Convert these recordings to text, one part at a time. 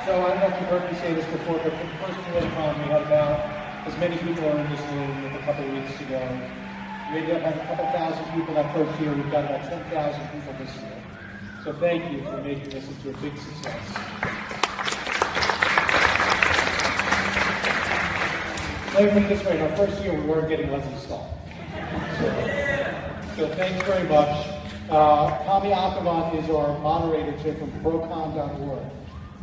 So I don't know if you've heard me say this before, but for the first Realignment, we had about as many people are in this room as a couple of weeks ago. We ended up having a couple thousand people that first year. We've got about 10,000 people this year. So thank you for making this into a big success. Let me put it this way, in our first year we weren't getting Leslie Stahl. So thanks very much. Kamy Akhavan is our moderator today from procon.org.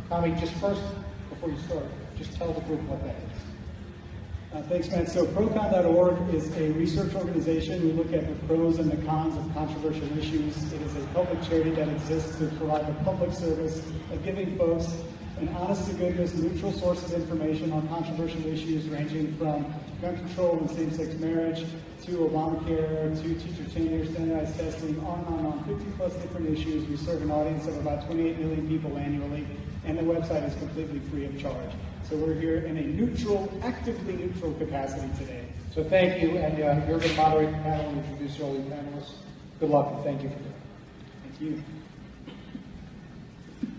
Kamy, just first, before you start, just tell the group what that is. Thanks, Matt. So procon.org is a research organization. We look at the pros and the cons of controversial issues. It is a public charity that exists to provide the public service of giving folks an honest-to-goodness, neutral source of information on controversial issues ranging from gun control and same-sex marriage to Obamacare to teacher tenure, standardized testing, on and on, 50-plus different issues. We serve an audience of about 28 million people annually, and the website is completely free of charge. So we're here in a neutral, actively neutral capacity today. So thank you, and you're going to moderate the panel and introduce all the panelists. Good luck, and thank you for that. Thank you.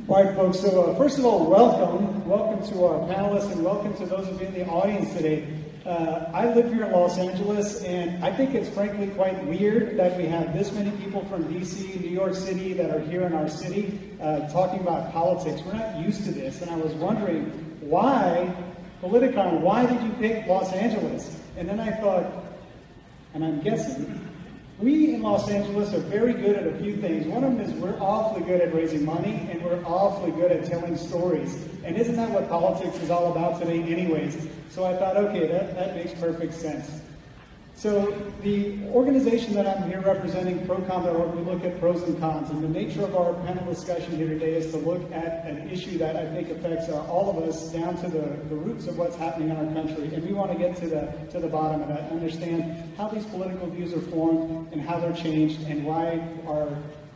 All right, folks, so first of all, welcome. Welcome to our panelists, and welcome to those of you in the audience today. I live here in Los Angeles, and I think it's frankly quite weird that we have this many people from DC, New York City, that are here in our city talking about politics. We're not used to this, and I was wondering, why, Politicon, why did you pick Los Angeles? And then I thought, and I'm guessing, we in Los Angeles are very good at a few things. One of them is we're awfully good at raising money, and we're awfully good at telling stories. And isn't that what politics is all about today anyways? So I thought, okay, that makes perfect sense. So the organization that I'm here representing, procon.org, we look at pros and cons. And the nature of our panel discussion here today is to look at an issue that I think affects all of us down to the roots of what's happening in our country. And we want to get to the bottom of that and understand how these political views are formed and how they're changed and why our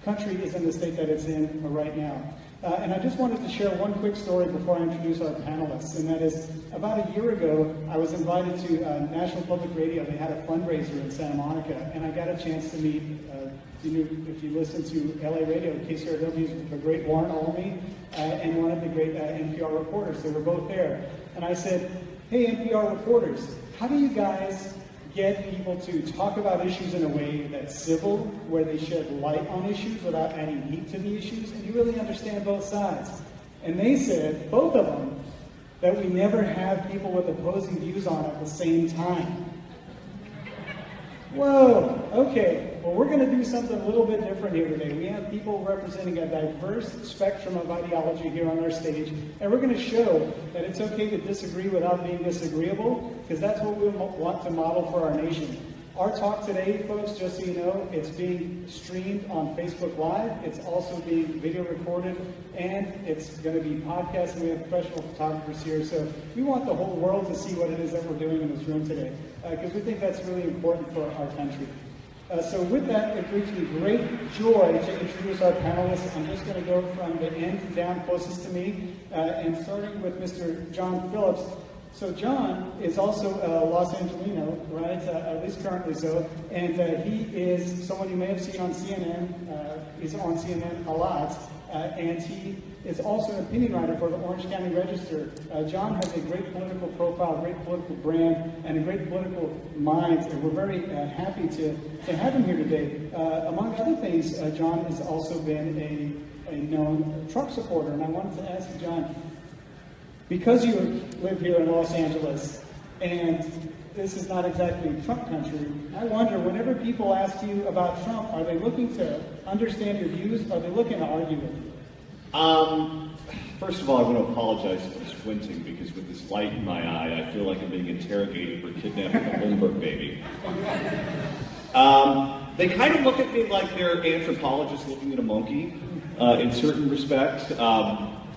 country is in the state that it's in right now. And I just wanted to share one quick story before I introduce our panelists, and that is, about a year ago, I was invited to National Public Radio. They had a fundraiser in Santa Monica, and I got a chance to meet, if you listen to LA Radio, KCRW's the great Warren Olney, and one of the great NPR reporters. They were both there. And I said, hey, NPR reporters, how do you guys get people to talk about issues in a way that's civil, where they shed light on issues without adding heat to the issues, and you really understand both sides? And they said, both of them, that we never have people with opposing views on at the same time. Whoa, okay, well, we're going to do something a little bit different here today. We have people representing a diverse spectrum of ideology here on our stage, and we're going to show that it's okay to disagree without being disagreeable, because that's what we want to model for our nation. Our talk today, folks, just so you know, it's being streamed on Facebook Live. It's also being video recorded, and it's going to be podcast, and we have professional photographers here. So we want the whole world to see what it is that we're doing in this room today, because we think that's really important for our country. So with that, it brings me great joy to introduce our panelists. I'm just going to go from the end down closest to me, and starting with Mr. John Phillips. So John is also a Los Angelino, right? At least currently so. And he is someone you may have seen on CNN. He's on CNN a lot. And he is also an opinion writer for the Orange County Register. John has a great political profile, great political brand, and a great political mind. And we're very happy to have him here today. Among other things, John has also been a known Trump supporter. And I wanted to ask you, John, because you live here in Los Angeles, and this is not exactly Trump country, I wonder, whenever people ask you about Trump, are they looking to understand your views, or are they looking to argue with you? First of all, I want to apologize for squinting, because with this light in my eye, I feel like I'm being interrogated for kidnapping a Bloomberg baby. They kind of look at me like they're anthropologists looking at a monkey, in certain respects.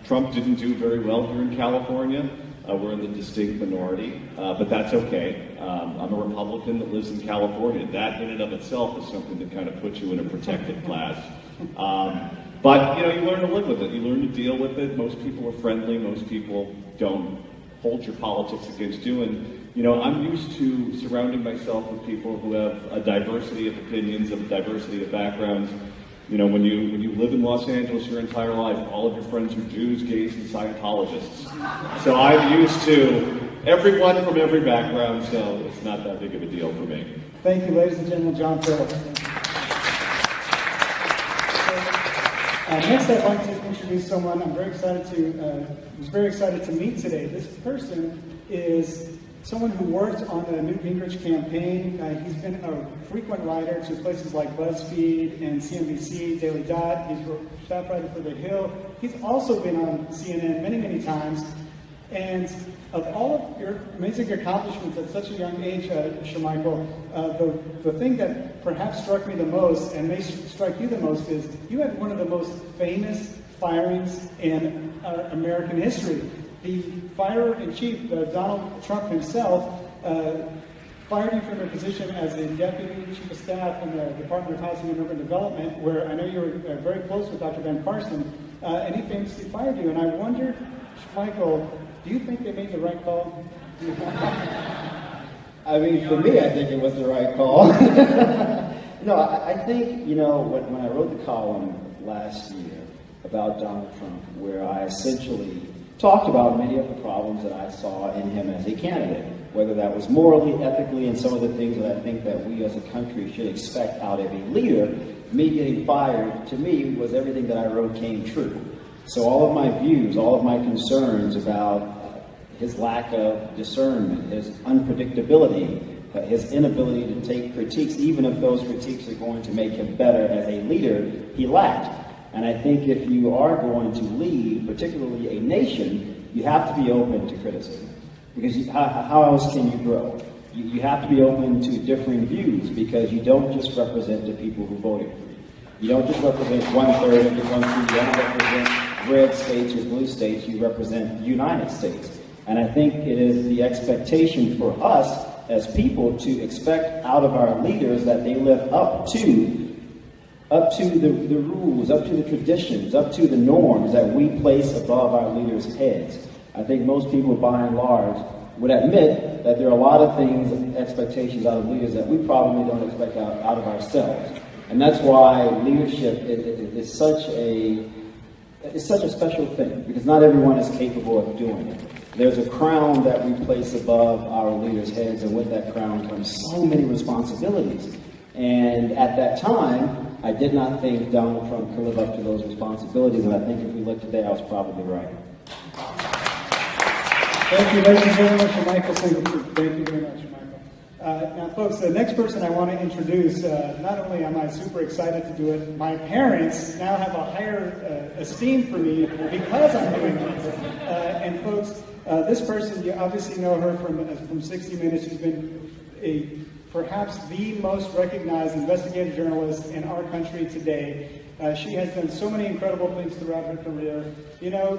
Trump didn't do very well here in California. We're in the distinct minority, but that's okay. I'm a Republican that lives in California. That in and of itself is something that kind of puts you in a protected class. But you learn to live with it. You learn to deal with it. Most people are friendly. Most people don't hold your politics against you. And I'm used to surrounding myself with people who have a diversity of opinions, a diversity of backgrounds. You know, when you live in Los Angeles your entire life, all of your friends are Jews, gays, and Scientologists. So I'm used to everyone from every background, so it's not that big of a deal for me. Thank you, ladies and gentlemen, John Phillips. Next, I'd like to introduce someone I'm very excited to, was very excited to meet today. This person is someone who worked on the Newt Gingrich campaign. He's been a frequent writer to places like BuzzFeed and CNBC, Daily Dot. He's a staff writer for The Hill. He's also been on CNN many, many times. And of all of your amazing accomplishments at such a young age, Shamichael, the thing that perhaps struck me the most, and may strike you the most, is you had one of the most famous firings in American history. The firer-in-chief, Donald Trump himself, fired you from your position as the Deputy Chief of Staff in the Department of Housing and Urban Development, where I know you were very close with Dr. Ben Carson, and he famously fired you. And I wonder, Michael, do you think they made the right call? I mean, for me, I think it was the right call. No, I think, you know, when I wrote the column last year about Donald Trump, where I essentially talked about many of the problems that I saw in him as a candidate, whether that was morally, ethically, and some of the things that I think that we as a country should expect out of a leader, me getting fired, to me, was everything that I wrote came true. So all of my views, all of my concerns about his lack of discernment, his unpredictability, his inability to take critiques, even if those critiques are going to make him better as a leader, he lacked. And I think if you are going to lead, particularly a nation, you have to be open to criticism. Because how else can you grow? You have to be open to differing views, because you don't just represent the people who voted for you. You don't just represent 1/3 of the country. You don't represent red states or blue states. You represent the United States. And I think it is the expectation for us as people to expect out of our leaders that they live up to the rules, up to the traditions, up to the norms that we place above our leaders' heads. I think most people, by and large, would admit that there are a lot of things, expectations out of leaders that we probably don't expect out of ourselves. And that's why leadership is such a special thing, because not everyone is capable of doing it. There's a crown that we place above our leaders' heads, and with that crown comes so many responsibilities. And at that time, I did not think Donald Trump could live up to those responsibilities, and I think if we look today, I was probably right. Thank you, ladies and gentlemen, for Michael Singleton. Thank you very much, Michael. Now, folks, the next person I want to introduce, not only am I super excited to do it, my parents now have a higher esteem for me because I'm doing this. And folks, this person, you obviously know her from 60 Minutes. She's been perhaps the most recognized investigative journalist in our country today. She has done so many incredible things throughout her career. You know,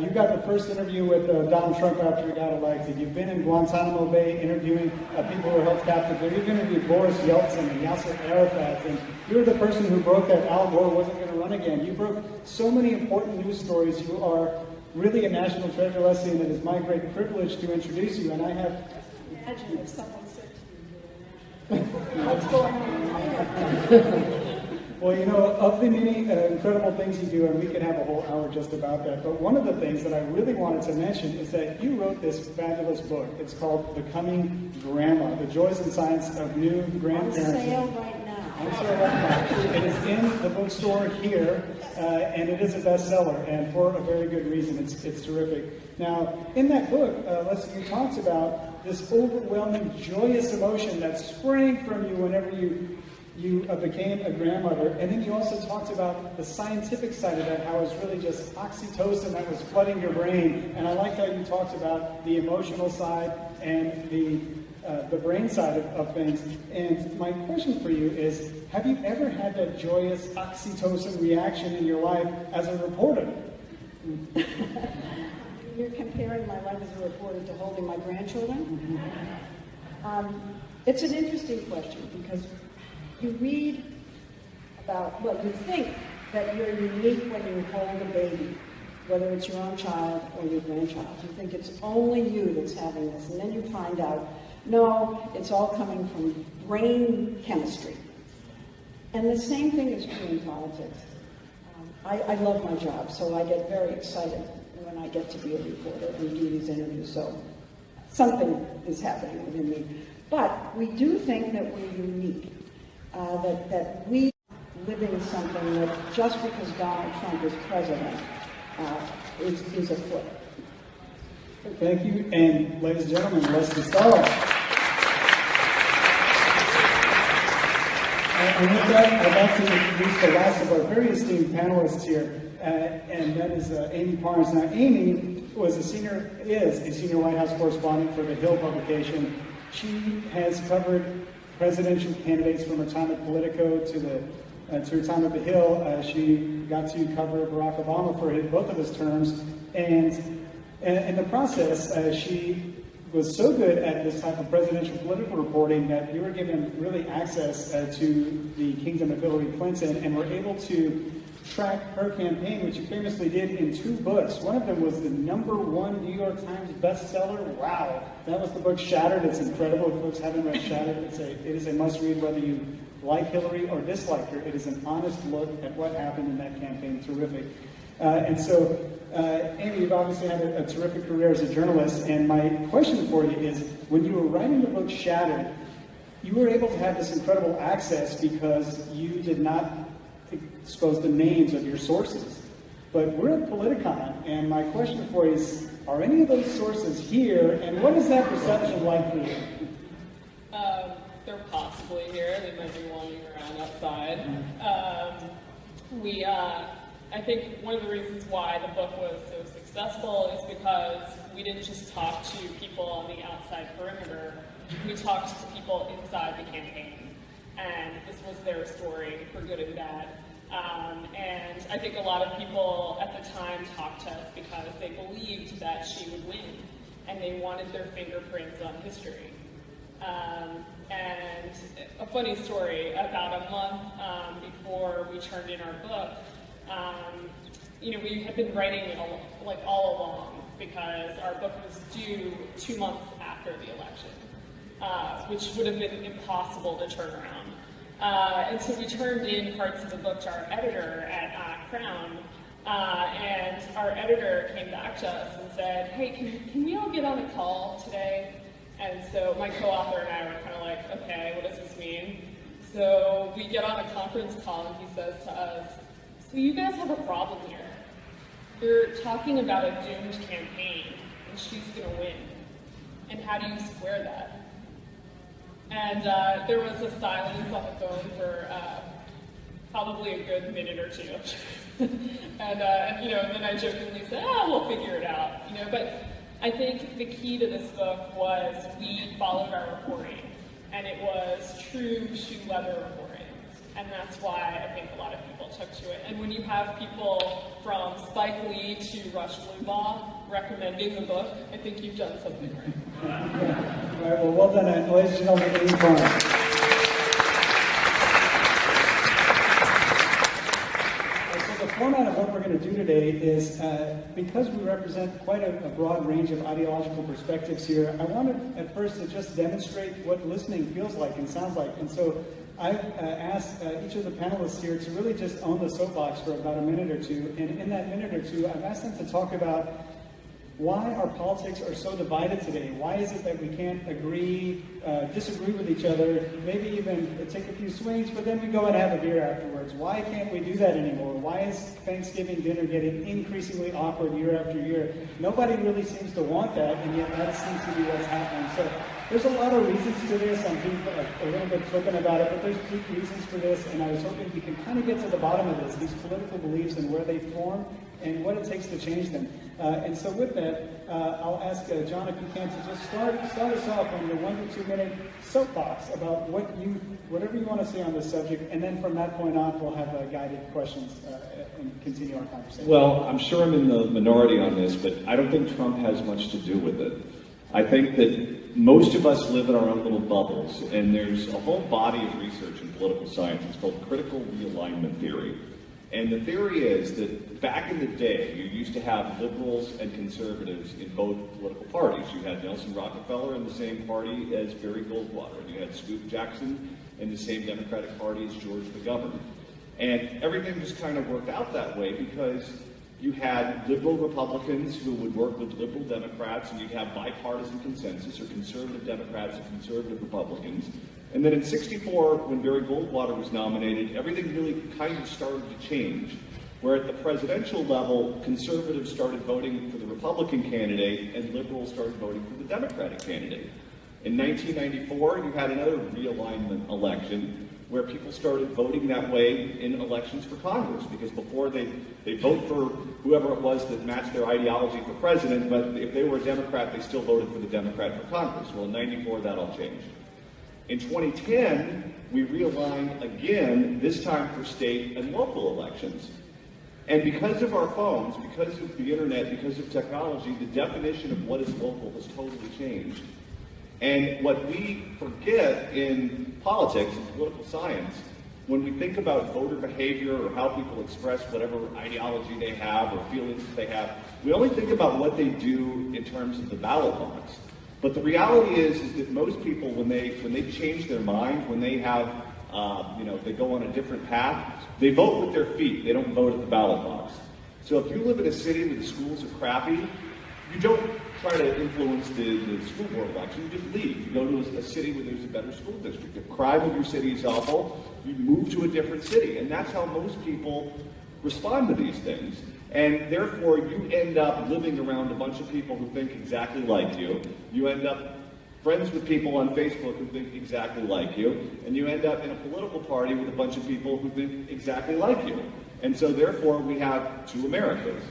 you got the first interview with Donald Trump after he got elected. You've been in Guantanamo Bay interviewing people who were held captive there. You've interviewed Boris Yeltsin and Yasser Arafat, and you were the person who broke that Al Gore wasn't going to run again. You broke so many important news stories. You are really a national treasure, Leslie, and it is my great privilege to introduce you. And I have... Imagine if someone said to you, what's going on? Well, you know, of the many incredible things you do, and we could have a whole hour just about that, but one of the things that I really wanted to mention is that you wrote this fabulous book. It's called Becoming Grandma, The Joys and Science of New Grandparents. On sale right now. On sale right now. It is in the bookstore here, and it is a bestseller, and for a very good reason. It's terrific. Now, in that book, Leslie, you talks about this overwhelming, joyous emotion that sprang from you whenever you became a grandmother, and then you also talked about the scientific side of that, how it's really just oxytocin that was flooding your brain, and I liked how you talked about the emotional side and the brain side of things. And my question for you is, have you ever had that joyous oxytocin reaction in your life as a reporter? You're comparing my life as a reporter to holding my grandchildren? It's an interesting question, because you read about, well, you think that you're unique when you hold a baby, whether it's your own child or your grandchild. You think it's only you that's having this, and then you find out, no, it's all coming from brain chemistry. And the same thing is true in politics. I love my job, so I get very excited when I get to be a reporter and do these interviews, so something is happening within me. But we do think that we're unique, that we living something that just because Donald Trump is president is afoot. Thank you, and ladies and gentlemen, Leslie Stahl. And with that, I'd like to introduce the last of our very esteemed panelists here, and that is Amy Parnes. Now, Amy is a senior White House correspondent for The Hill publication. She has covered presidential candidates from her time at Politico to her time at The Hill. She got to cover Barack Obama for both of his terms, and in the process, she was so good at this type of presidential political reporting that you were given really access to the kingdom of Hillary Clinton, and were able to track her campaign, which you famously did in 2 books. One of them was the #1 New York Times bestseller. Wow, that was the book Shattered. It's incredible. If folks haven't read Shattered, it is a must-read whether you like Hillary or dislike her. It is an honest look at what happened in that campaign. Terrific. And so, Amy, you've obviously had a terrific career as a journalist, and my question for you is, when you were writing the book Shattered, you were able to have this incredible access because you did not expose the names of your sources. But we're at Politicon, and my question for you is, are any of those sources here, and what is that perception like for you? They're possibly here. They might be wandering around outside. I think one of the reasons why the book was so successful is because we didn't just talk to people on the outside perimeter, we talked to people inside the campaign. And this was their story, for good and bad. And I think a lot of people at the time talked to us because they believed that she would win, and they wanted their fingerprints on history. And a funny story, about a month before we turned in our book, we had been writing it all along because our book was due 2 months after the election, which would have been impossible to turn around. And so we turned in parts of the book to our editor at Crown, and our editor came back to us and said, "Hey, can we all get on a call today?" And so my co-author and I were kind of like, "Okay, what does this mean?" So we get on a conference call, and he says to us, "So you guys have a problem here. You're talking about a doomed campaign, and she's going to win. And how do you square that?" And there was a silence on the phone for probably a good minute or two. and then I jokingly said, "We'll figure it out." But I think the key to this book was we followed our reporting, and it was true shoe leather reporting. And that's why I think a lot of people took to it. And when you have people from Spike Lee to Rush Limbaugh recommending the book, I think you've done something right. All right, well done, ladies and gentlemen, Amy Parnes. So the format of what we're going to do today is, because we represent quite a broad range of ideological perspectives here, I wanted at first to just demonstrate what listening feels like and sounds like. And so I've asked each of the panelists here to really just own the soapbox for about a minute or two. And in that minute or two, I've asked them to talk about why our politics are so divided today. Why is it that we can't disagree with each other, maybe even take a few swings, but then we go and have a beer afterwards? Why can't we do that anymore? Why is Thanksgiving dinner getting increasingly awkward year after year? Nobody really seems to want that, and yet that seems to be what's happening. So there's a lot of reasons to this. I'm being a little bit flippant about it, but there's deep reasons for this, and I was hoping we can kind of get to the bottom of this, these political beliefs and where they form and what it takes to change them. And so with that, I'll ask John, if you can, to just start us off on your 1 to 2 minute soapbox about whatever you want to say on this subject, and then from that point on, we'll have guided questions and continue our conversation. Well, I'm sure I'm in the minority on this, but I don't think Trump has much to do with it. I think that most of us live in our own little bubbles, and there's a whole body of research in political science. It's called critical realignment theory. And the theory is that back in the day, you used to have liberals and conservatives in both political parties. You had Nelson Rockefeller in the same party as Barry Goldwater, and you had Scoop Jackson in the same Democratic Party as George the Governor. And everything just kind of worked out that way because you had liberal Republicans who would work with liberal Democrats, and you'd have bipartisan consensus, or conservative Democrats and conservative Republicans. And then in '64, when Barry Goldwater was nominated, everything really kind of started to change, where at the presidential level, conservatives started voting for the Republican candidate, and liberals started voting for the Democratic candidate. In 1994, you had another realignment election, where people started voting that way in elections for Congress, because before they vote for whoever it was that matched their ideology for president, but if they were a Democrat, they still voted for the Democrat for Congress. Well, in '94, that all changed. In 2010, we realigned again, this time for state and local elections. And because of our phones, because of the internet, because of technology, the definition of what is local has totally changed. And what we forget in politics and political science, when we think about voter behavior or how people express whatever ideology they have or feelings that they have, we only think about what they do in terms of the ballot box. But the reality is that most people, when they change their mind, when they have, they go on a different path, they vote with their feet. They don't vote at the ballot box. So if you live in a city where the schools are crappy, you don't try to influence the school board election, you just leave. You go to a city where there's a better school district. If crime in your city is awful, you move to a different city. And that's how most people respond to these things. And therefore, you end up living around a bunch of people who think exactly like you. You end up friends with people on Facebook who think exactly like you. And you end up in a political party with a bunch of people who think exactly like you. And so therefore, we have two Americas.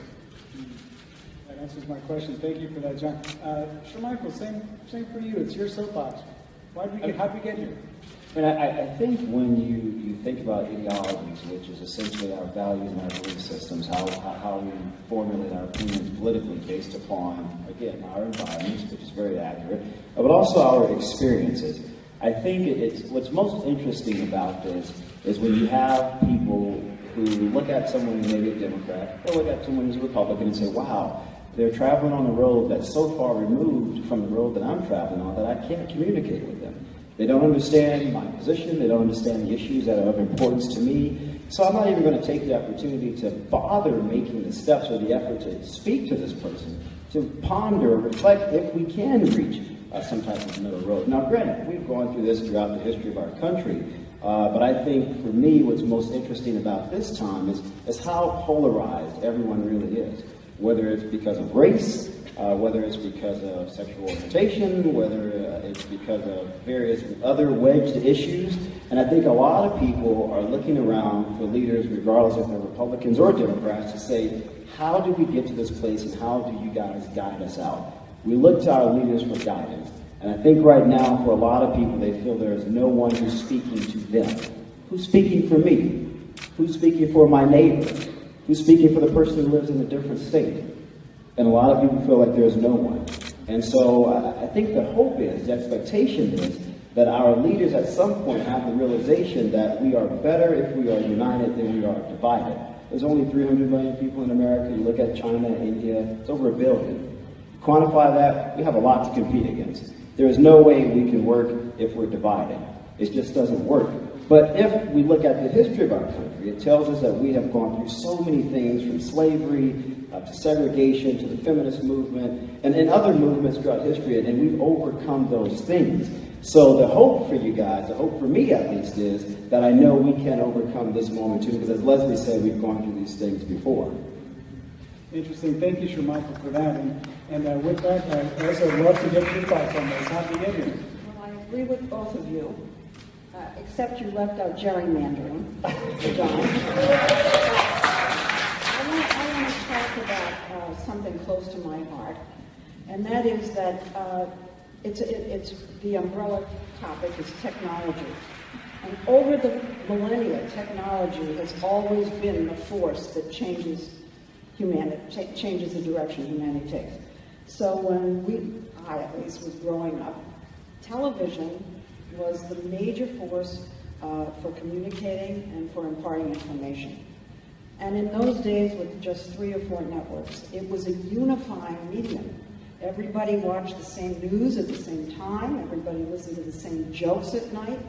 That answers my question. Thank you for that, John. Michael, same for you. It's your soapbox. How'd we get here? I mean, I think when you think about ideologies, which is essentially our values and our belief systems, how we formulate our opinions politically based upon, again, our environments, which is very accurate, but also our experiences. I think what's most interesting about this is when you have people who look at someone who may be a Democrat or look at someone who's a Republican and say, wow, they're traveling on a road that's so far removed from the road that I'm traveling on that I can't communicate with them. They don't understand my position. They don't understand the issues that are of importance to me. So I'm not even going to take the opportunity to bother making the steps or the effort to speak to this person, to ponder, reflect if we can reach some type of middle road. Now, granted, we've gone through this throughout the history of our country, but I think for me what's most interesting about this time is how polarized everyone really is, whether it's because of race, whether it's because of sexual orientation, whether it's because of various other wedged issues. And I think a lot of people are looking around for leaders, regardless if they're Republicans or Democrats, to say, how do we get to this place and how do you guys guide us out? We look to our leaders for guidance. And I think right now, for a lot of people, they feel there is no one who's speaking to them. Who's speaking for me? Who's speaking for my neighbor? Who's speaking for the person who lives in a different state? And a lot of people feel like there's no one. And so I think the hope is, the expectation is, that our leaders at some point have the realization that we are better if we are united than we are divided. There's only 300 million people in America. You look at China, India, it's over 1 billion. Quantify that, we have a lot to compete against. There is no way we can work if we're divided. It just doesn't work. But if we look at the history of our country, it tells us that we have gone through so many things, from slavery to segregation to the feminist movement and other movements throughout history, and we've overcome those things. So the hope for you guys, the hope for me at least, is that I know we can overcome this moment too, because as Leslie said, we've gone through these things before. Interesting. Thank you, Michael, for that. And with that, I also love to get your thoughts on this. How did we get here? Well, I agree with both of you, except you left out gerrymandering, John. I want to talk about something close to my heart, and that is that it's the umbrella topic is technology. And over the millennia, technology has always been the force that changes humanity, changes the direction humanity takes. So when I at least was growing up, television was the major force for communicating and for imparting information. And in those days, with just 3 or 4 networks, it was a unifying medium. Everybody watched the same news at the same time. Everybody listened to the same jokes at night.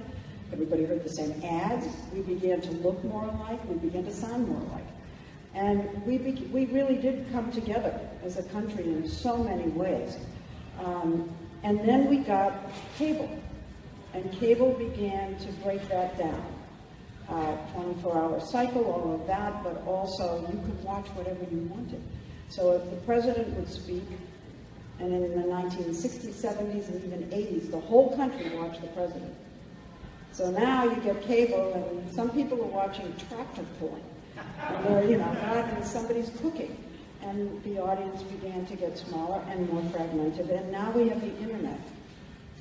Everybody heard the same ads. We began to look more alike. We began to sound more alike. And we really did come together as a country in so many ways. And then we got cable. And cable began to break that down. 24-hour cycle, all of that, but also you could watch whatever you wanted. So if the president would speak, and in the 1960s, 70s, and even 80s, the whole country watched the president. So now you get cable, and some people are watching tractor pulling. And they're, and somebody's cooking. And the audience began to get smaller and more fragmented. And now we have the internet.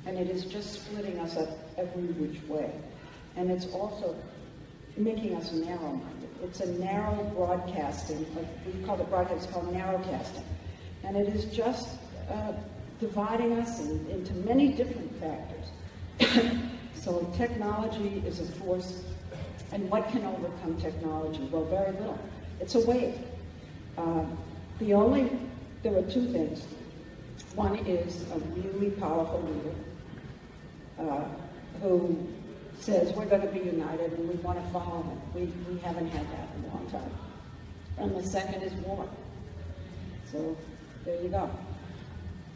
And it is just splitting us up every which way. And it's also making us narrow-minded. It's a narrow broadcasting, like we call it broadcast, it's called narrowcasting. And it is just dividing us into many different factors. So technology is a force, and what can overcome technology? Well, very little. It's a wave. There are two things. One is a really powerful leader who says we're going to be united and we want to follow him. We haven't had that in a long time. And the second is war. So there you go.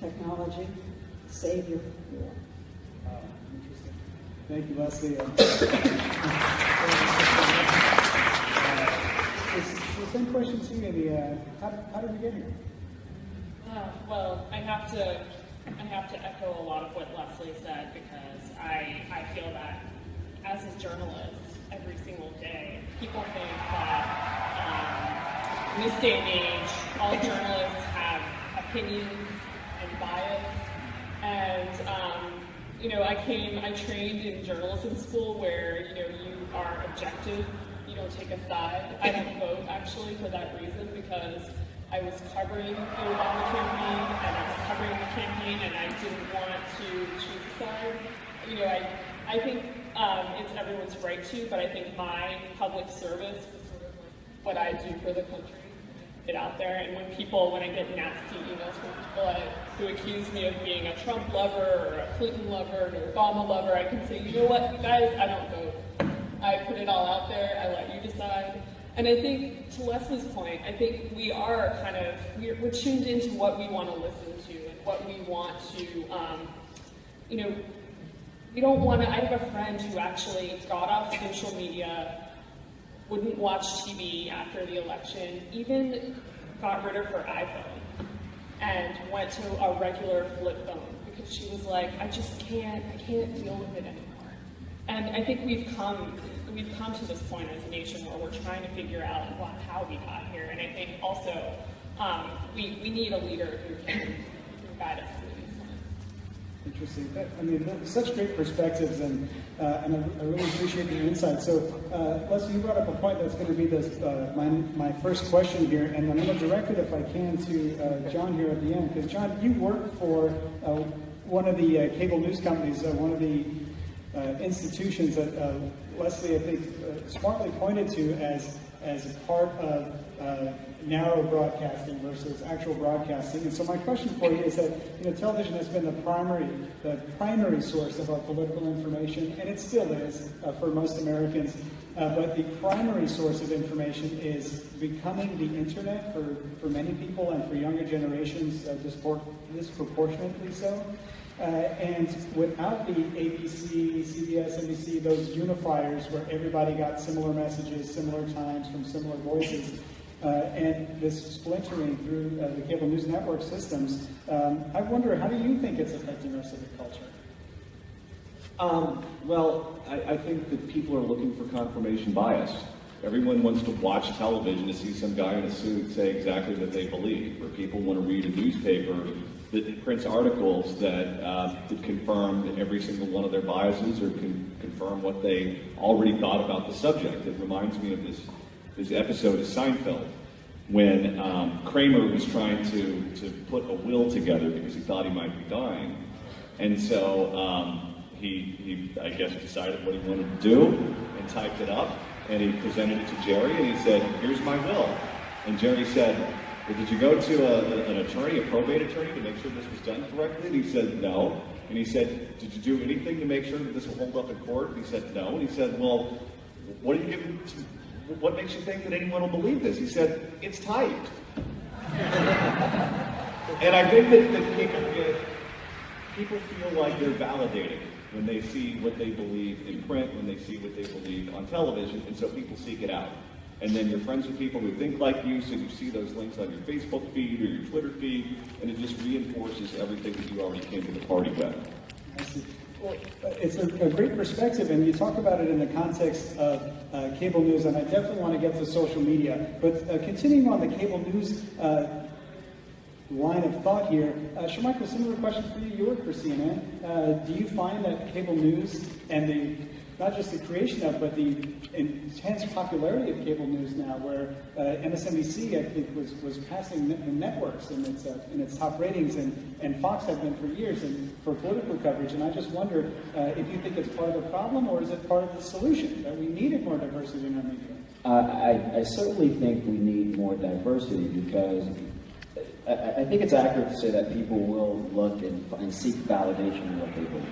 Technology, savior, war. Interesting. Thank you, Leslie. The same question to you, maybe. How did we get here? Well, I have to echo a lot of what Leslie said, because I feel that as a journalist, every single day, people think that in this day and age, all journalists have opinions and bias. And I trained in journalism school where you are objective. You don't take a side. I don't vote actually for that reason, because I was covering the Obama campaign, and I was covering the campaign, and I didn't want to choose a side. I think it's everyone's right to, but I think my public service is sort of like what I do for the country, get out there. And when I get nasty emails from people who accuse me of being a Trump lover or a Clinton lover or an Obama lover, I can say, you know what, you guys, I don't vote. I put it all out there, I let you decide. And I think, to Leslie's point, I think we are we're tuned into what we want to listen to and what we want to, we don't want to. I have a friend who actually got off social media, wouldn't watch TV after the election, even got rid of her iPhone and went to a regular flip phone because she was like, I can't deal with it anymore. And I think we've come to this point as a nation where we're trying to figure out how we got here. And I think also we need a leader who can guide us through these times. Interesting. Such great perspectives, and I really appreciate your insight. So, Leslie, you brought up a point that's going to be my first question here, and I'm going to direct it, if I can, to John here at the end, because John, you work for one of the cable news companies, one of the institutions that Leslie, I think, smartly pointed to as a part of narrow broadcasting versus actual broadcasting. And so my question for you is that television has been the primary source of our political information, and it still is for most Americans. But the primary source of information is becoming the internet for many people, and for younger generations disproportionately so. And without the ABC, CBS, NBC, those unifiers where everybody got similar messages, similar times, from similar voices, and this splintering through the cable news network systems, I wonder, how do you think it's affecting our civic culture? Well, I think that people are looking for confirmation bias. Everyone wants to watch television to see some guy in a suit say exactly what they believe, or people want to read a newspaper that prints articles that confirm every single one of their biases, or can confirm what they already thought about the subject. It reminds me of this episode of Seinfeld, when Kramer was trying to put a will together because he thought he might be dying. And so he I guess, decided what he wanted to do and typed it up, and he presented it to Jerry, and he said, here's my will. And Jerry said, well, did you go to an attorney, a probate attorney, to make sure this was done correctly? And he said, no. And he said, did you do anything to make sure that this will hold up in court? And he said, no. And he said, well, what makes you think that anyone will believe this? He said, it's typed. And I think that people feel like they're validated when they see what they believe in print, when they see what they believe on television, and so people seek it out. And then you're friends with people who think like you, so you see those links on your Facebook feed or your Twitter feed, and it just reinforces everything that you already came to the party with. I see. Well, it's a great perspective, and you talk about it in the context of cable news, and I definitely want to get to social media. But continuing on the cable news line of thought here, Sharmichael, similar question for you. You work for CNN. Do you find that cable news and not just the creation of, but the intense popularity of cable news now, where MSNBC, I think, was passing the networks in its top ratings, and Fox have been for years and for political coverage. And I just wonder if you think it's part of the problem, or is it part of the solution, that we needed more diversity in our media? I certainly think we need more diversity, because I think it's accurate to say that people will look and seek validation in what they believe.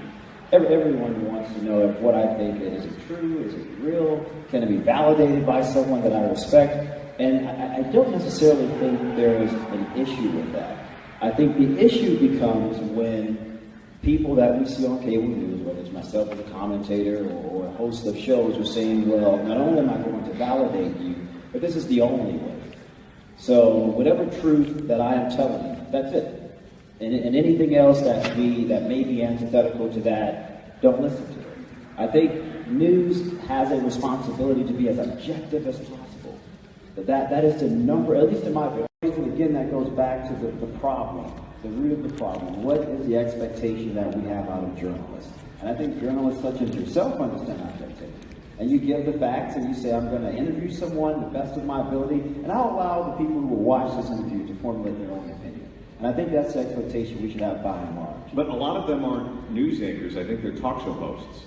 Everyone wants to know if what I think is it true, is it real, can it be validated by someone that I respect? And I don't necessarily think there is an issue with that. I think the issue becomes when people that we see on cable news, whether it's myself as a commentator or a host of shows, are saying, well, not only am I going to validate you, but this is the only way. So whatever truth that I am telling you, that's it. And anything else that may be antithetical to that, don't listen to it. I think news has a responsibility to be as objective as possible. That is the number, at least in my view. And again, that goes back to the problem, the root of the problem. What is the expectation that we have out of journalists? And I think journalists such as yourself understand expectations. And you give the facts and you say, I'm going to interview someone the best of my ability, and I'll allow the people who will watch this interview to formulate their own opinion. And I think that's the expectation we should have by and large. But a lot of them aren't news anchors. I think they're talk show hosts.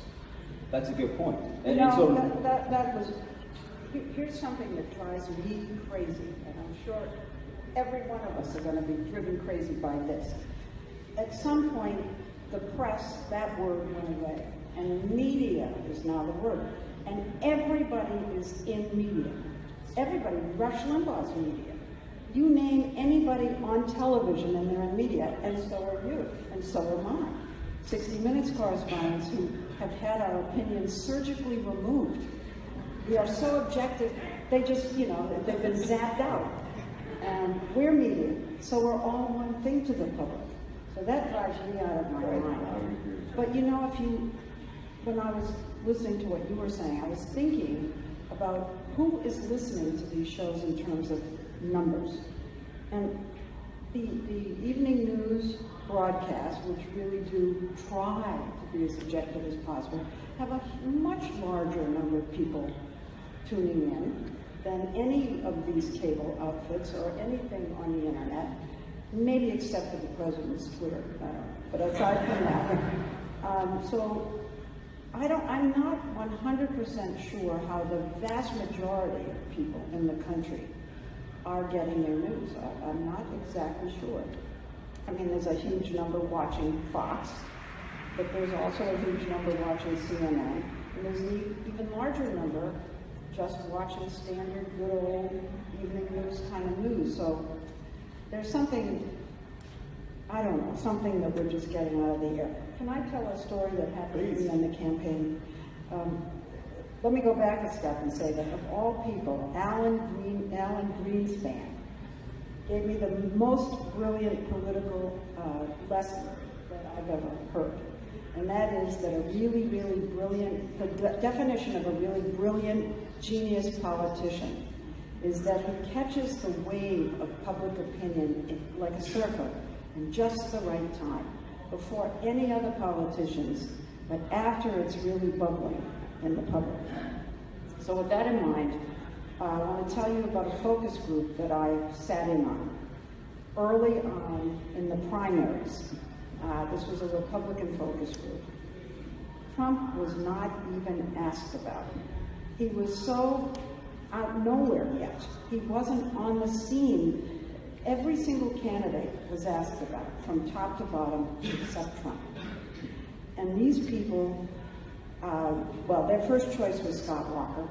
That's a good point. And so that was, here's something that drives me crazy, and I'm sure every one of us are going to be driven crazy by this. At some point, the press, that word went away, and media is now the word. And everybody is in media. Everybody, Rush Limbaugh's media. You name anybody on television and they're in media, and so are you, and so are mine. 60 Minutes correspondents who have had our opinions surgically removed. We are so objective, they just, they've been zapped out. And we're media, so we're all one thing to the public. So that drives me out of my mind. But when I was listening to what you were saying, I was thinking about who is listening to these shows in terms of numbers. And the evening news broadcasts, which really do try to be as objective as possible, have a much larger number of people tuning in than any of these cable outfits or anything on the internet, maybe except for the president's Twitter. But aside from that, so I'm not 100% sure how the vast majority of people in the country are getting their news. I'm not exactly sure. I mean, there's a huge number watching Fox, but there's also a huge number watching CNN, and there's an even larger number just watching standard, good old evening news kind of news. So there's something, I don't know, something that we're just getting out of the air. Can I tell a story that happened to me on the campaign? Let me go back a step and say that of all people, Alan Greenspan gave me the most brilliant political lesson that I've ever heard. And that is that a really, really brilliant, the definition of a really brilliant, genius politician is that he catches the wave of public opinion like a surfer in just the right time, before any other politicians, but after it's really bubbling in the public. So with that in mind, I want to tell you about a focus group that I sat in on early on in the primaries. This was a Republican focus group. Trump was not even asked about. He was so out nowhere yet. He wasn't on the scene. Every single candidate was asked about, from top to bottom, except Trump. And these people, well, their first choice was Scott Walker,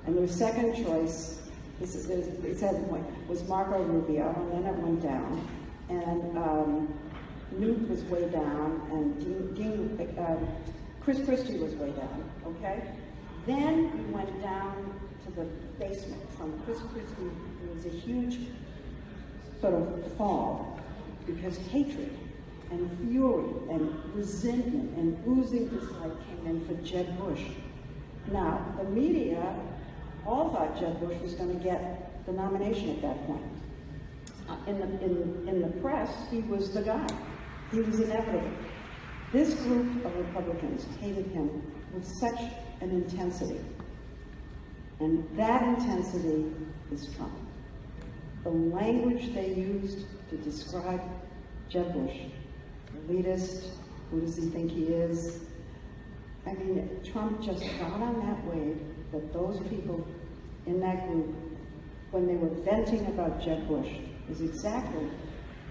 and their second choice, was Marco Rubio, and then it went down. And Newt was way down, and Chris Christie was way down, okay? Then we went down to the basement from Chris Christie. It was a huge sort of fall, because hatred and fury and resentment and oozing dislike came in for Jeb Bush. Now, the media all thought Jeb Bush was going to get the nomination at that point. In the press, he was the guy. He was inevitable. This group of Republicans hated him with such an intensity. And that intensity is Trump. The language they used to describe Jeb Bush, elitist, who does he think he is? I mean, Trump just got on that wave that those people in that group, when they were venting about Jeb Bush, is exactly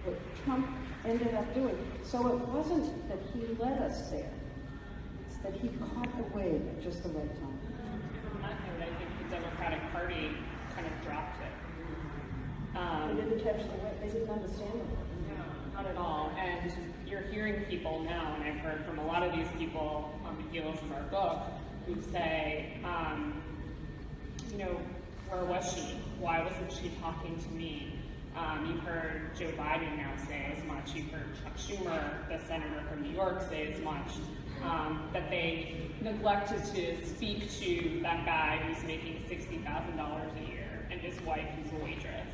what Trump ended up doing. So it wasn't that he led us there, it's that he caught the wave at just the right time. And I think the Democratic Party kind of dropped it. They didn't catch the wave, they didn't understand it. No, not at all. And you're hearing people now, and I've heard from a lot of these people on the heels of our book, who say, you know, where was she? Why wasn't she talking to me? You've heard Joe Biden now say as much. You've heard Chuck Schumer, the senator from New York, say as much. That they neglected to speak to that guy who's making $60,000 a year and his wife who's a waitress.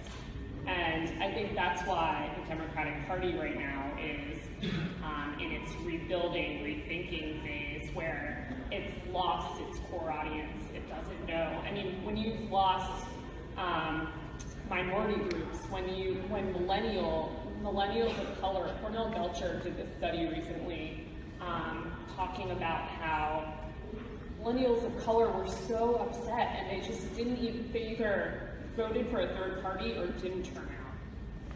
And I think that's why the Democratic Party right now is in its rebuilding, rethinking phase, where it's lost its core audience. It doesn't know. I mean, when you've lost minority groups, when millennials of color, Cornell Belcher did this study recently talking about how millennials of color were so upset and they just didn't even, they either voted for a third party or didn't turn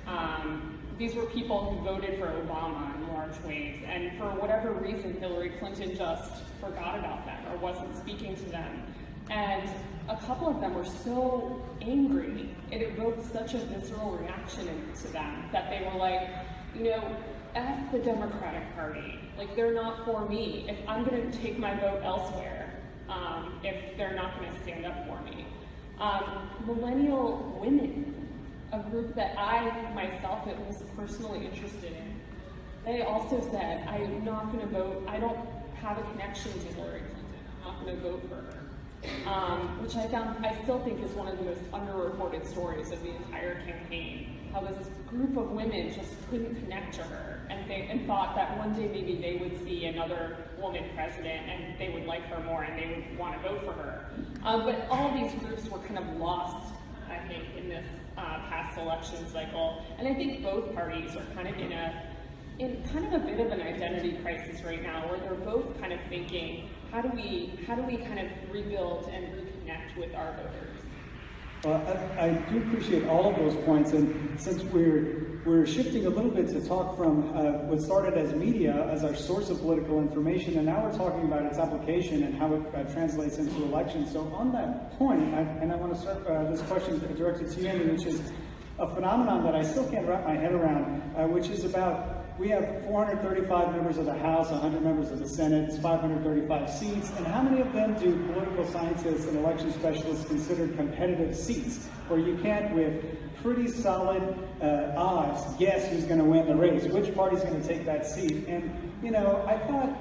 out. These were people who voted for Obama in large waves, and for whatever reason, Hillary Clinton just forgot about them or wasn't speaking to them. And a couple of them were so angry, it evoked such a visceral reaction to them that they were like, you know, F the Democratic Party. Like, they're not for me. If I'm going to take my vote elsewhere, if they're not going to stand up for me. Millennial Women, a group that I myself was personally interested in, they also said, I'm not going to vote, I don't have a connection to Hillary Clinton, I'm not going to vote for her. Which I still think is one of the most underreported stories of the entire campaign. How this group of women just couldn't connect to her and thought that one day maybe they would see another woman president and they would like her more and they would want to vote for her. But all these groups were kind of lost, I think, in this past election cycle. And I think both parties are kind of in kind of a bit of an identity crisis right now, where they're both kind of thinking, how do we kind of rebuild and reconnect with our voters? Well, I do appreciate all of those points, and since we're shifting a little bit to talk from what started as media as our source of political information, and now we're talking about its application and how it translates into elections. So on that point, and I want to start this question directed to you, Amy, which is a phenomenon that I still can't wrap my head around, which is about, we have 435 members of the House, 100 members of the Senate, it's 535 seats, and how many of them do political scientists and election specialists consider competitive seats, where you can't, with pretty solid odds, guess who's going to win the race, which party's going to take that seat? And, you know, I thought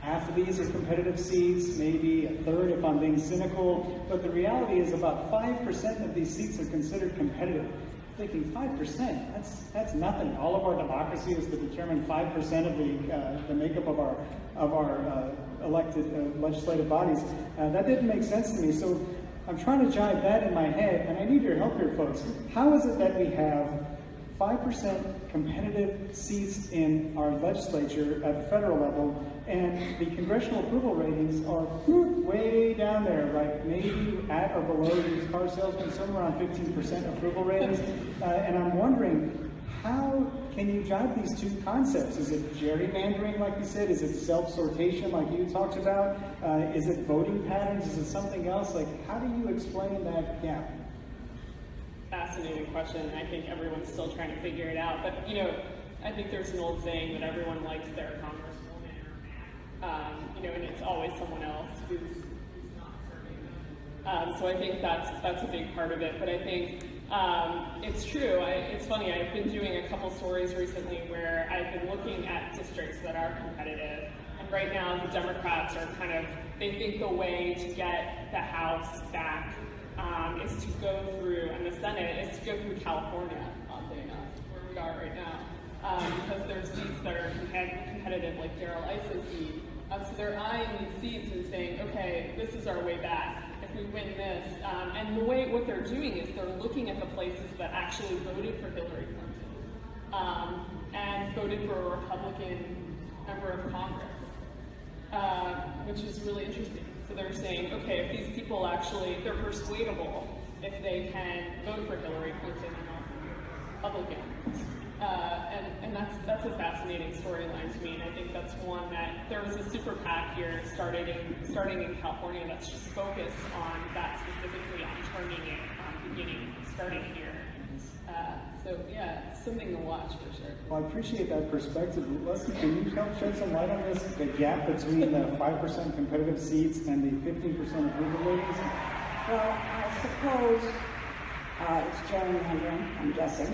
half of these are competitive seats, maybe a third if I'm being cynical, but the reality is about 5% of these seats are considered competitive. Thinking 5%, that's nothing. All of our democracy is to determine 5% of the makeup of our elected legislative bodies. That didn't make sense to me. So I'm trying to jive that in my head, and I need your help here, folks. How is it that we have 5% competitive seats in our legislature at the federal level, and the congressional approval ratings are way down there, right? Maybe at or below used car salesmen, somewhere around 15% approval ratings. And I'm wondering, how can you jive these two concepts? Is it gerrymandering, like you said? Is it self-sortation, like you talked about? Is it voting patterns? Is it something else? Like, how do you explain that gap? Fascinating question. I think everyone's still trying to figure it out. But, you know, I think there's an old saying that everyone likes their congresswoman or man. You know, and it's always someone else who's not serving them. So I think that's a big part of it. But I think it's true. It's funny. I've been doing a couple stories recently where I've been looking at districts that are competitive. And right now, the Democrats are they think the way to get the House back is to go through, and the Senate is to go through California, oddly enough, where we are right now, because there's seats that are competitive, like Darrell Iss's seat. So they're eyeing these seats and saying, okay, this is our way back. If we win this, and what they're doing is they're looking at the places that actually voted for Hillary Clinton and voted for a Republican member of Congress, which is really interesting. So they're saying, okay, if these people they're persuadable if they can vote for Hillary Clinton and not for Republican. And that's a fascinating storyline to me, and I think that's one that there was a super PAC here starting in California that's just focused on that specifically, on starting here. So yeah, it's something to watch for sure. Well, I appreciate that perspective. Leslie, can you help shed some light on this, the gap between the 5% competitive seats and the 15% approval ratings? Well, I suppose it's gerrymandering, I'm guessing.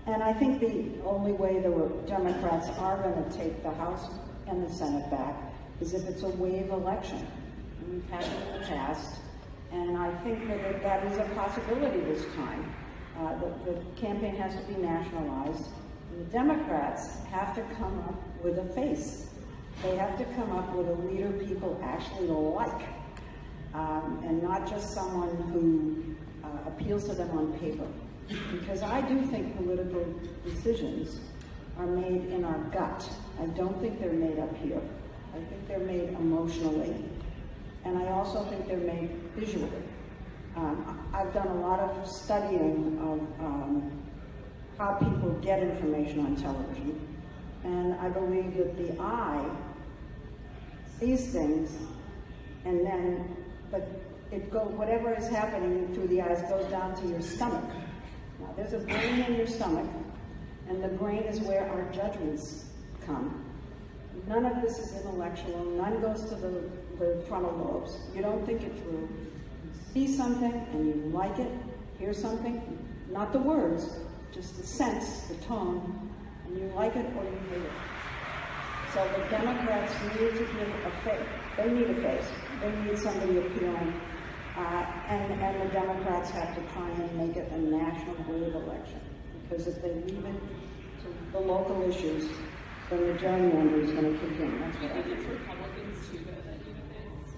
And I think the only way the Democrats are going to take the House and the Senate back is if it's a wave election. And we've had it in the past, and I think that is a possibility this time. The campaign has to be nationalized. The Democrats have to come up with a face. They have to come up with a leader people actually like, and not just someone who appeals to them on paper. Because I do think political decisions are made in our gut. I don't think they're made up here. I think they're made emotionally. And I also think they're made visually. I've done a lot of studying of how people get information on television. And I believe that the eye sees things, and then whatever is happening through the eyes goes down to your stomach. Now, there's a brain in your stomach, and the brain is where our judgments come. None of this is intellectual. None goes to the frontal lobes. You don't think it through. You see something, and you like it. Hear something, not the words, just the sense, the tone, and you like it or you hate it. So the Democrats need to give a face. They need a face. They need somebody appealing. And the Democrats have to try and make it a national wave election. Because if they leave it to the local issues, then the gerrymander is going to kick in. That's what I think. It's Republicans too that need a face.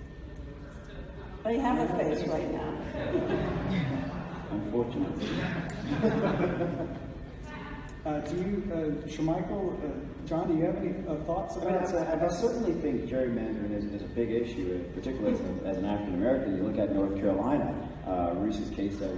They have a face right now. Unfortunately. Shermichael, John, do you have any thoughts about that? I certainly think gerrymandering is a big issue, particularly as an African American. You look at North Carolina, a recent case that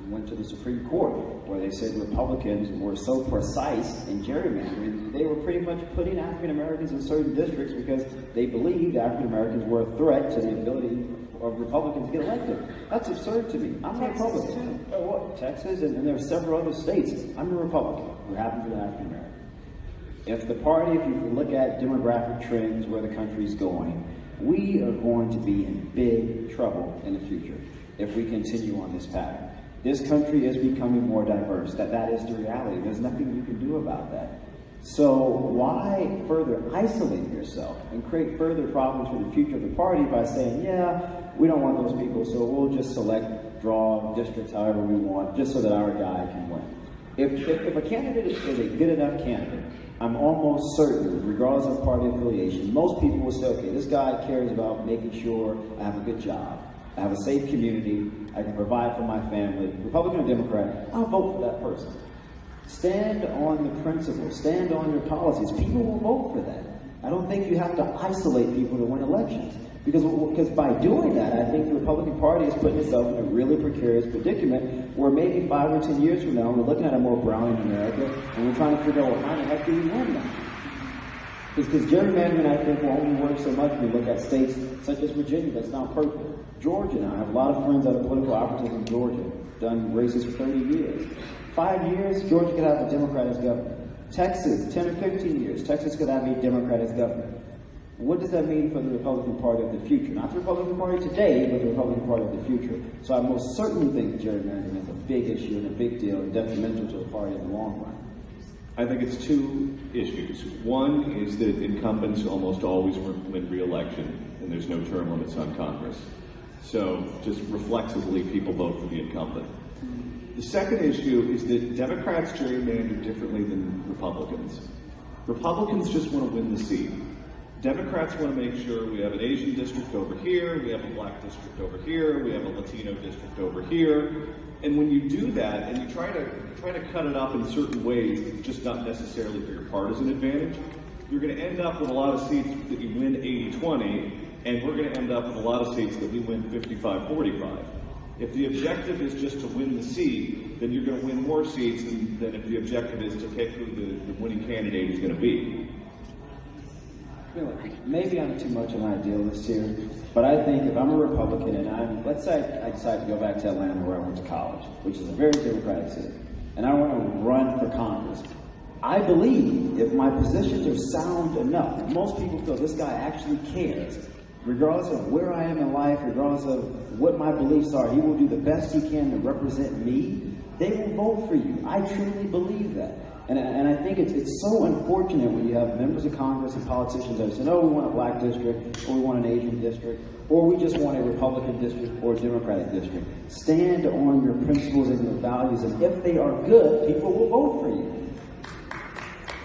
went to the Supreme Court, where they said Republicans were so precise in gerrymandering, they were pretty much putting African Americans in certain districts because they believed African Americans were a threat to the ability of Republicans to get elected. That's absurd to me. I'm a Republican. Texas, and there are several other states. I'm a Republican who happens to be African American. If you look at demographic trends, where the country's going, we are going to be in big trouble in the future if we continue on this pattern. This country is becoming more diverse. That is the reality. There's nothing you can do about that. So why further isolate yourself and create further problems for the future of the party by saying, yeah, we don't want those people, so we'll just draw districts however we want, just so that our guy can win. If a candidate is a good enough candidate, I'm almost certain, regardless of party affiliation, most people will say, okay, this guy cares about making sure I have a good job, I have a safe community, I can provide for my family, Republican or Democrat, I'll vote for that person. Stand on the principles, stand on your policies. People will vote for that. I don't think you have to isolate people to win elections. Because by doing that, I think the Republican Party is putting itself in a really precarious predicament where maybe 5 or 10 years from now, we're looking at a more Browning America, and we're trying to figure out, well, how the heck do we win that? Because gerrymandering, I think, will only work so much when we look at states such as Virginia that's now purple. Georgia now. I have a lot of friends that are political operatives in Georgia, done races for 30 years. 5 years, Georgia could have a Democrat as governor. Texas, 10 or 15 years, Texas could have a Democrat as governor. What does that mean for the Republican Party of the future? Not the Republican Party today, but the Republican Party of the future. So I most certainly think gerrymandering is a big issue and a big deal and detrimental to the party in the long run. I think it's two issues. One is that incumbents almost always win re-election, and there's no term limits on Congress. So just reflexively, people vote for the incumbent. The second issue is that Democrats gerrymander differently than Republicans. Republicans just want to win the seat. Democrats want to make sure we have an Asian district over here, we have a black district over here, we have a Latino district over here. And when you do that and you try to cut it up in certain ways, it's just not necessarily for your partisan advantage, you're going to end up with a lot of seats that you win 80-20, and we're going to end up with a lot of seats that we win 55-45. If the objective is just to win the seat, then you're going to win more seats than if the objective is to pick who the winning candidate is going to be. Maybe I'm too much of an idealist here, but I think if I'm a Republican and let's say I decide to go back to Atlanta where I went to college, which is a very Democratic city, and I want to run for Congress, I believe if my positions are sound enough, if most people feel this guy actually cares, regardless of where I am in life, regardless of what my beliefs are, he will do the best he can to represent me, they will vote for you. I truly believe that. And I think it's so unfortunate when you have members of Congress and politicians that say, oh, we want a black district, or we want an Asian district, or we just want a Republican district or a Democratic district. Stand on your principles and your values, and if they are good, people will vote for you.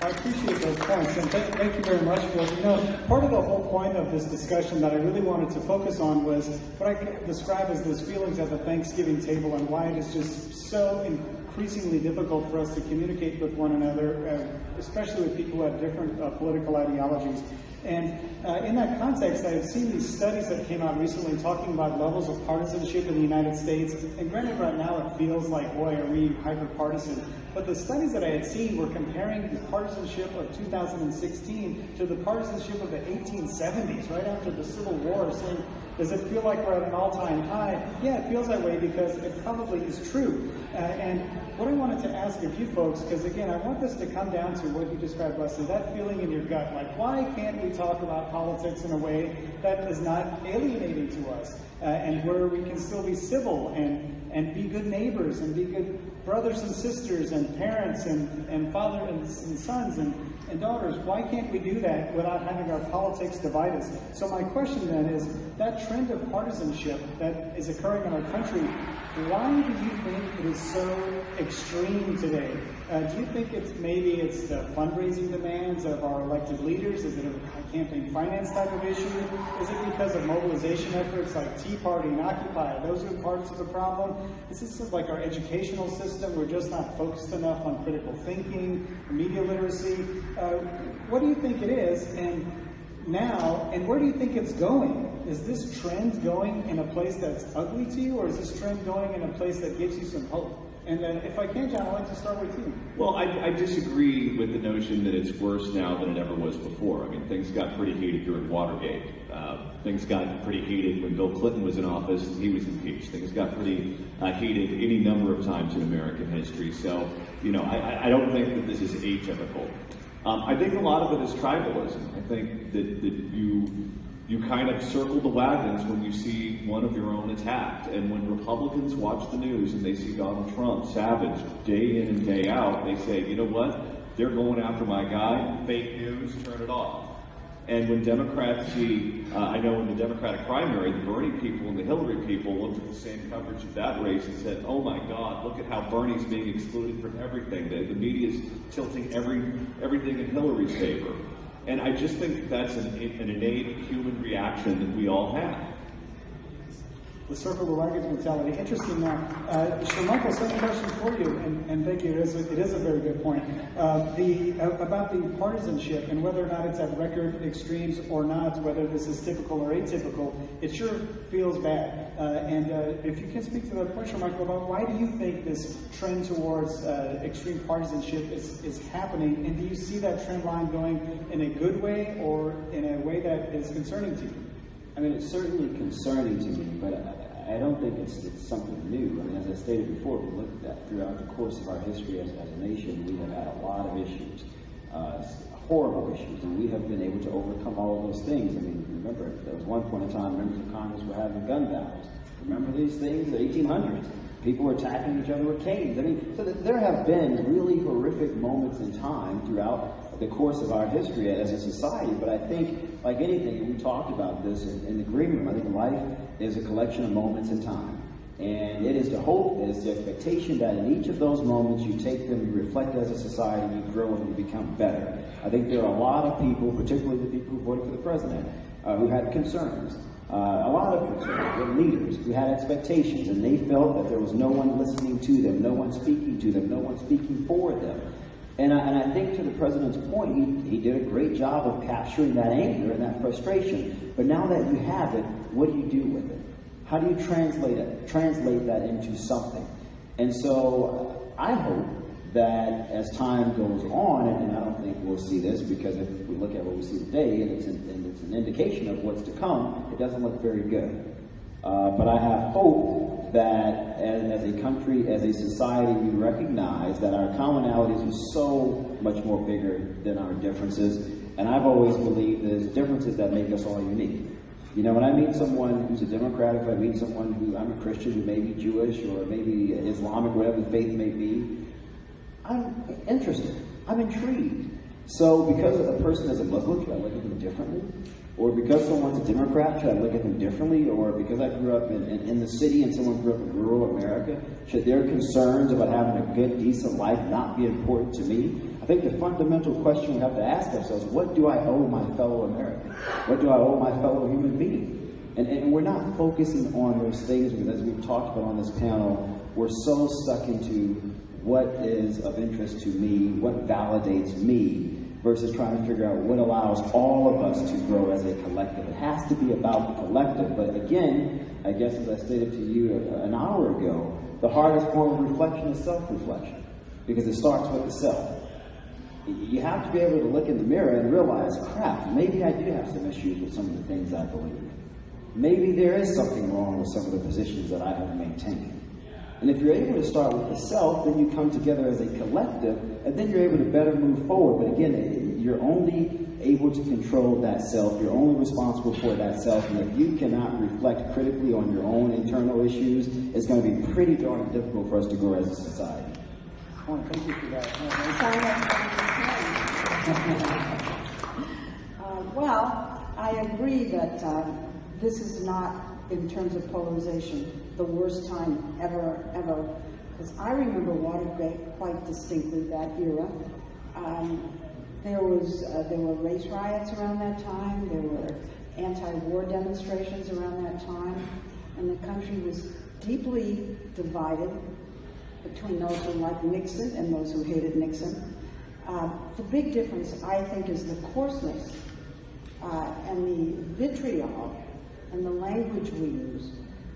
I appreciate those points, and thank you very much, Bill. You know, part of the whole point of this discussion that I really wanted to focus on was what I describe as those feelings at the Thanksgiving table and why it is just so increasingly difficult for us to communicate with one another, especially with people who have different political ideologies. And in that context, I have seen these studies that came out recently talking about levels of partisanship in the United States. And granted, right now it feels like, boy, are we hyper-partisan. But the studies that I had seen were comparing the partisanship of 2016 to the partisanship of the 1870s, right after the Civil War, saying, does it feel like we're at an all-time high? Yeah, it feels that way because it probably is true. And what I wanted to ask of you folks, because again, I want this to come down to what you described, Leslie, that feeling in your gut, like why can't we talk about politics in a way that is not alienating to us, and where we can still be civil and be good neighbors and be good brothers and sisters and parents and father and sons and daughters. Why can't we do that without having our politics divide us? So my question then is, that trend of partisanship that is occurring in our country, why do you think it is so extreme today? Do you think it's the fundraising demands of our elected leaders? Is it a campaign finance type of issue? Is it because of mobilization efforts like Tea Party and Occupy? Those are parts of the problem. Is this like our educational system? We're just not focused enough on critical thinking, media literacy. What do you think it is? And where do you think it's going? Is this trend going in a place that's ugly to you, or is this trend going in a place that gives you some hope? And then, if I can, John, I'd like to start with you. Well, I disagree with the notion that it's worse now than it ever was before. I mean, things got pretty heated during Watergate. Things got pretty heated when Bill Clinton was in office and he was impeached. Things got pretty heated any number of times in American history. So, you know, I don't think that this is atypical. I think a lot of it is tribalism. I think that you kind of circle the wagons when you see one of your own attacked. And when Republicans watch the news and they see Donald Trump savage day in and day out, they say, you know what? They're going after my guy. Fake news, turn it off. And when Democrats see, I know in the Democratic primary, the Bernie people and the Hillary people looked at the same coverage of that race and said, oh my God, look at how Bernie's being excluded from everything. The media's tilting everything in Hillary's favor. And I just think that's an innate human reaction that we all have. the circle of wagons mentality. Interesting now. Michael, second question for you, and thank you. It is a very good point. About the partisanship and whether or not it's at record extremes or not, whether this is typical or atypical, it sure feels bad. And if you can speak to that point, Michael, about why do you think this trend towards extreme partisanship is happening, and do you see that trend line going in a good way or in a way that is concerning to you? I mean, it's certainly concerning to me, but I don't think it's something new. I mean, as I stated before, we looked at throughout the course of our history as a nation, we have had a lot of issues, horrible issues, and we have been able to overcome all of those things. I mean, remember, there was one point in time members of Congress were having gun battles. Remember these things? The 1800s. People were attacking each other with canes. I mean, so there have been really horrific moments in time throughout the course of our history as a society, but I think, like anything, and we talked about this in the green room, I think life is a collection of moments in time. And it is the hope, it is the expectation that in each of those moments you take them, you reflect as a society, you grow and you become better. I think there are a lot of people, particularly the people who voted for the president, who had concerns. A lot of concerns, were leaders who had expectations, and they felt that there was no one listening to them, no one speaking to them, no one speaking for them. And I think to the president's point, he did a great job of capturing that anger and that frustration. But now that you have it, what do you do with it? How do you translate that into something? And so I hope that as time goes on, and I don't think we'll see this, because if we look at what we see today, and it's an indication of what's to come, it doesn't look very good. But I have hope that as a country, as a society, we recognize that our commonalities are so much more bigger than our differences. And I've always believed that it's differences that make us all unique. You know, when I meet someone who's a Democrat, if I meet someone who, I'm a Christian, who may be Jewish or maybe Islamic, whatever the faith may be, I'm interested. I'm intrigued. So because a person is a Muslim, should I look at them differently? Or because someone's a Democrat, should I look at them differently? Or because I grew up in the city and someone grew up in rural America, should their concerns about having a good, decent life not be important to me? I think the fundamental question we have to ask ourselves, what do I owe my fellow American? What do I owe my fellow human being? And we're not focusing on those things, because as we've talked about on this panel, we're so stuck into what is of interest to me, what validates me, versus trying to figure out what allows all of us to grow as a collective. It has to be about the collective, but again, I guess as I stated to you an hour ago, the hardest form of reflection is self-reflection, because it starts with the self. You have to be able to look in the mirror and realize, crap, maybe I do have some issues with some of the things I believe. Maybe there is something wrong with some of the positions that I have maintained. And if you're able to start with the self, then you come together as a collective, and then you're able to better move forward. But again, you're only able to control that self. You're only responsible for that self. And if you cannot reflect critically on your own internal issues, it's going to be pretty darn difficult for us to grow as a society. Oh, thank you for that. Well, I agree that this is not, in terms of polarization, the worst time ever, because I remember Watergate quite distinctly, that era. There were race riots around that time, there were anti-war demonstrations around that time, and the country was deeply divided between those who liked Nixon and those who hated Nixon. The big difference, I think, is the coarseness and the vitriol and the language we use.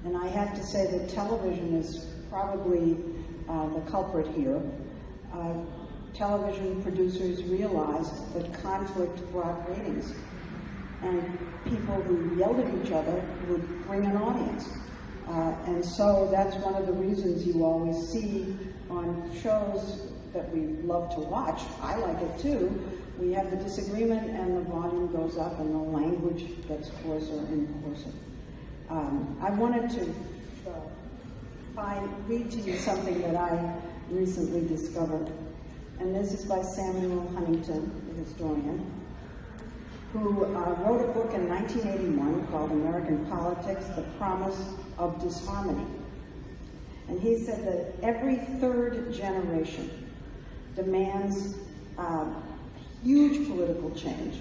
And I have to say that television is probably the culprit here. Television producers realized that conflict brought ratings, and people who yelled at each other would bring an audience. And so that's one of the reasons you always see on shows that we love to watch. I like it too. We have the disagreement and the volume goes up and the language gets coarser and coarser. I wanted to read to you something that I recently discovered. And this is by Samuel Huntington, the historian, who wrote a book in 1981 called American Politics, The Promise of Disharmony. And he said that every third generation demands huge political change,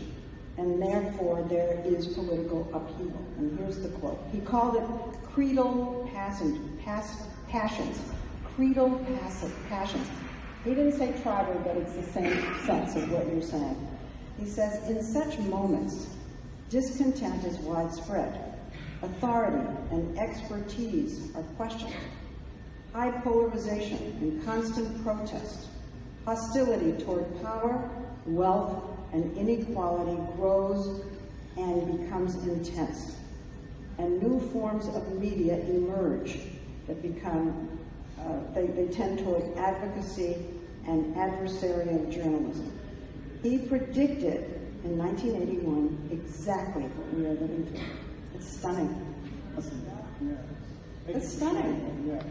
and therefore there is political upheaval. And here's the quote. He called it creedal passions. Creedal passions. He didn't say tribal, but it's the same sense of what you're saying. He says, in such moments, discontent is widespread. Authority and expertise are questioned. High polarization and constant protest. Hostility toward power, wealth, and inequality grows and becomes intense. And new forms of media emerge that become, they tend toward advocacy and adversarial journalism. He predicted in 1981 exactly what we are living through. It's stunning. It's stunning. Yeah.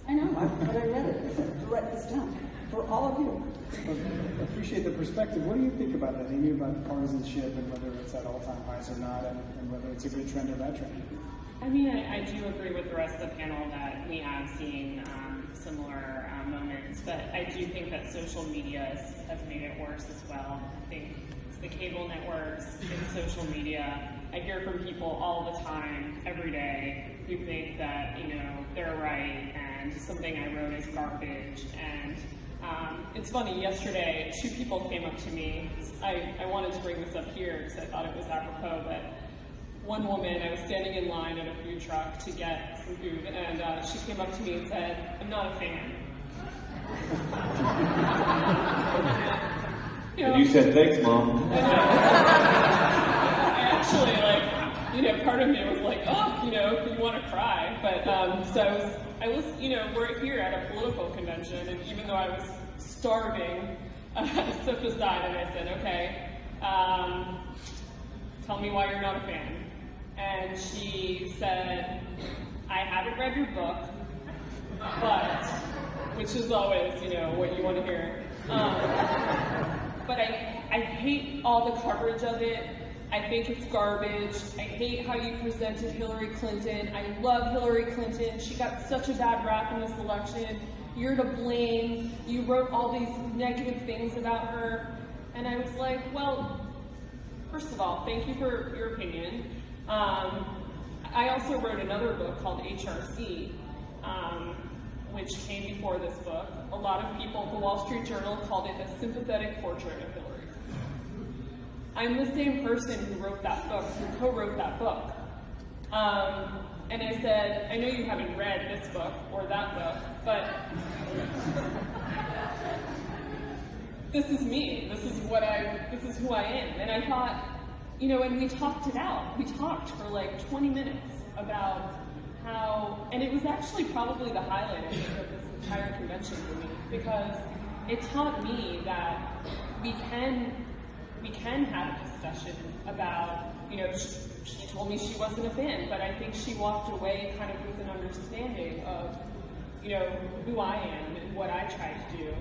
I know, but I read it. I said to write this down for all of you. I appreciate the perspective. What do you think about that, Amy, about partisanship and whether it's at all-time highs or not, and whether it's a good trend or bad trend? I mean, I do agree with the rest of the panel that we have seen similar moments, but I do think that social media has made it worse as well. I think it's the cable networks, it's social media. I hear from people all the time, every day, who think that, they're right and something I wrote is garbage. And it's funny, yesterday, 2 people came up to me. I wanted to bring this up here because I thought it was apropos, but one woman, I was standing in line at a food truck to get some food, and she came up to me and said, "I'm not a fan." And you said, "Thanks, Mom." I actually, part of me was like, oh, you want to cry. But, so I was, we're here at a political convention, and even though I was starving, I stepped aside and I said, okay, tell me why you're not a fan. And she said, I haven't read your book, but, which is always, what you want to hear. But I hate all the coverage of it. I think it's garbage. I hate how you presented Hillary Clinton. I love Hillary Clinton. She got such a bad rap in this election. You're to blame. You wrote all these negative things about her. And I was like, well, first of all, thank you for your opinion. I also wrote another book called HRC, which came before this book. A lot of people, the Wall Street Journal called it a sympathetic portrait of Hillary. I'm the same person who wrote that book, who co-wrote that book. And I said, I know you haven't read this book or that book, but this is me. This is who I am. And I thought, and we talked it out. We talked for like 20 minutes about how, and it was actually probably the highlight, I think, of this entire convention for me, because it taught me that we can have a discussion about, she told me she wasn't a fan, but I think she walked away kind of with an understanding of, who I am and what I try to do.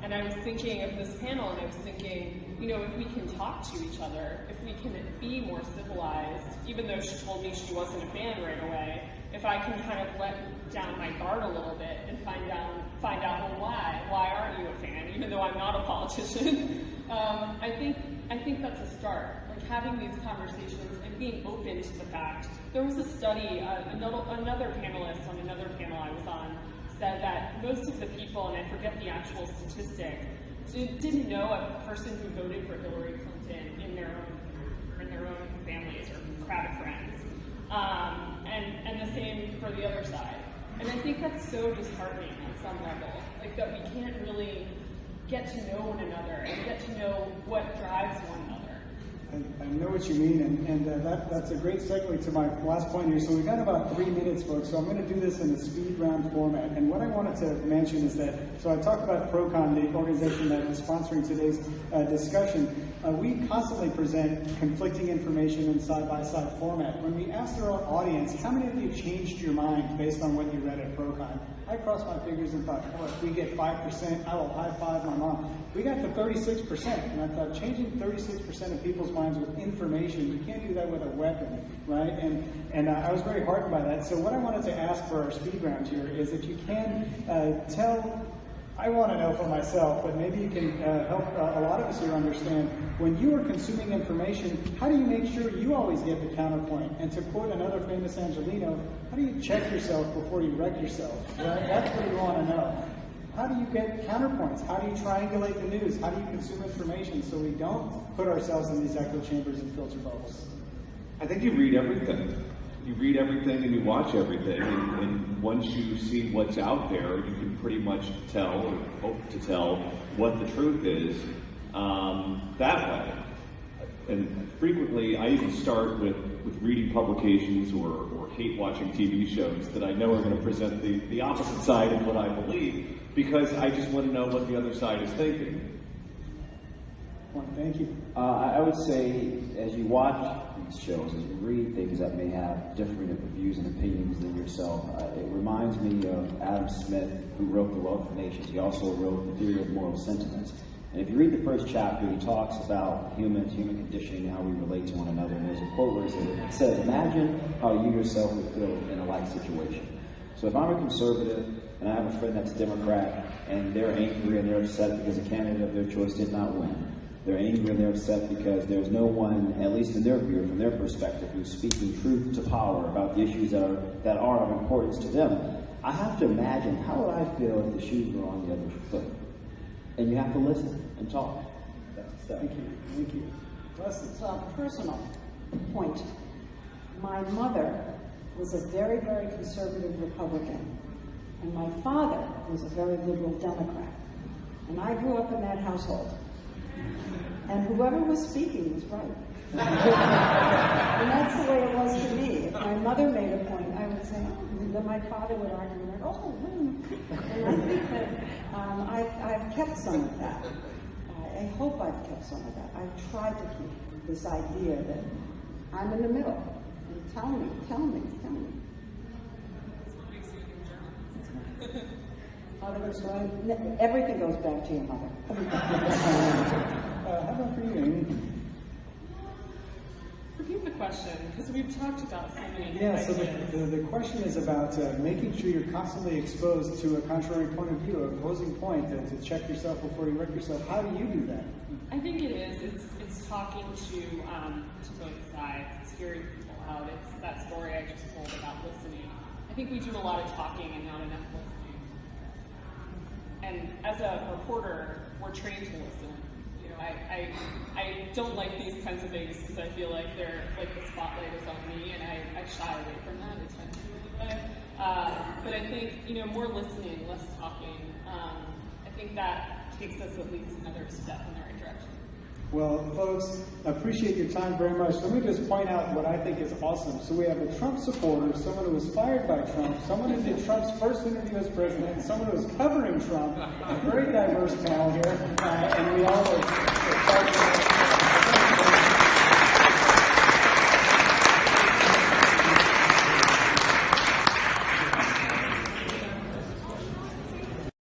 And I was thinking of this panel, and I was thinking, if we can talk to each other, if we can be more civilized, even though she told me she wasn't a fan right away, if I can kind of let down my guard a little bit and find out, well, why aren't you a fan, even though I'm not a politician? I think that's a start, like having these conversations and being open to the fact. There was a study, another panelist on another panel I was on said that most of the people, and I forget the actual statistic, didn't know a person who voted for Hillary Clinton in their own families or crowd of friends, and the same for the other side. And I think that's so disheartening on some level, like that we can't really get to know one another and get to know what drives one another. I know what you mean, and that's a great segue to my last point here. So we've got about 3 minutes, folks, so I'm going to do this in a speed round format. And what I wanted to mention is that, so I talked about ProCon, the organization that is sponsoring today's discussion. We constantly present conflicting information in side-by-side format. When we asked our audience, how many of you changed your mind based on what you read at ProCon? I crossed my fingers and thought, oh, if we get 5%, I will high-five my mom. We got to 36%, and I thought changing 36% of people's minds with information, you can't do that with a weapon, right? And I was very heartened by that. So what I wanted to ask for our speed round here is if you can tell I want to know for myself, but maybe you can help a lot of us here understand. When you are consuming information, how do you make sure you always get the counterpoint? And to quote another famous Angelino, how do you check yourself before you wreck yourself? Right? That's what we want to know. How do you get counterpoints? How do you triangulate the news? How do you consume information so we don't put ourselves in these echo chambers and filter bubbles? I think you read everything. You read everything and you watch everything, and once you see what's out there, you can pretty much tell, or hope to tell, what the truth is that way. And frequently, I even start with reading publications or hate-watching TV shows that I know are going to present the opposite side of what I believe, because I just want to know what the other side is thinking. Thank you. I would say, as you watch these shows, as you read things that may have different views and opinions than yourself, it reminds me of Adam Smith, who wrote The Wealth of Nations. He also wrote The Theory of Moral Sentiments. And if you read the first chapter, he talks about human conditioning, how we relate to one another. And there's a quote where it says, imagine how you yourself would feel in a like situation. So if I'm a conservative and I have a friend that's a Democrat and they're angry and they're upset because a candidate of their choice did not win, they're angry and they're upset because there's no one, at least in their view, from their perspective, who's speaking truth to power about the issues that are of importance to them. I have to imagine, how would I feel if the shoes were on the other foot? And you have to listen and talk. That's the step. Thank you. Thank you. It's a personal point. My mother was a very, very conservative Republican, and my father was a very liberal Democrat. And I grew up in that household. And whoever was speaking was right. And that's the way it was to me. If my mother made a point, I would say, oh, and then my father would argue, and and I think that I've kept some of that. I hope I've kept some of that. I've tried to keep this idea that I'm in the middle. And tell me. Everything goes back to your mother. How about for you, Amy? Repeat the question, because we've talked about so many Yeah, so ideas. the question is about making sure you're constantly exposed to a contrary point of view, an opposing point, to check yourself before you wreck yourself. How do you do that? I think it is. It's talking to both sides. It's hearing people out. It's that story I just told about listening. I think we do a lot of talking and not enough listening. And as a reporter, we're trained to listen. You know, I don't like these kinds of things because I feel like they're like the spotlight is on me, and I shy away from that. I tend to a little bit. But I think more listening, less talking. I think that takes us at least another step in the right direction. Well, folks, I appreciate your time very much. Let me just point out what I think is awesome. So we have a Trump supporter, someone who was fired by Trump, someone who did Trump's first interview as president, and someone who was covering Trump. A very diverse panel here.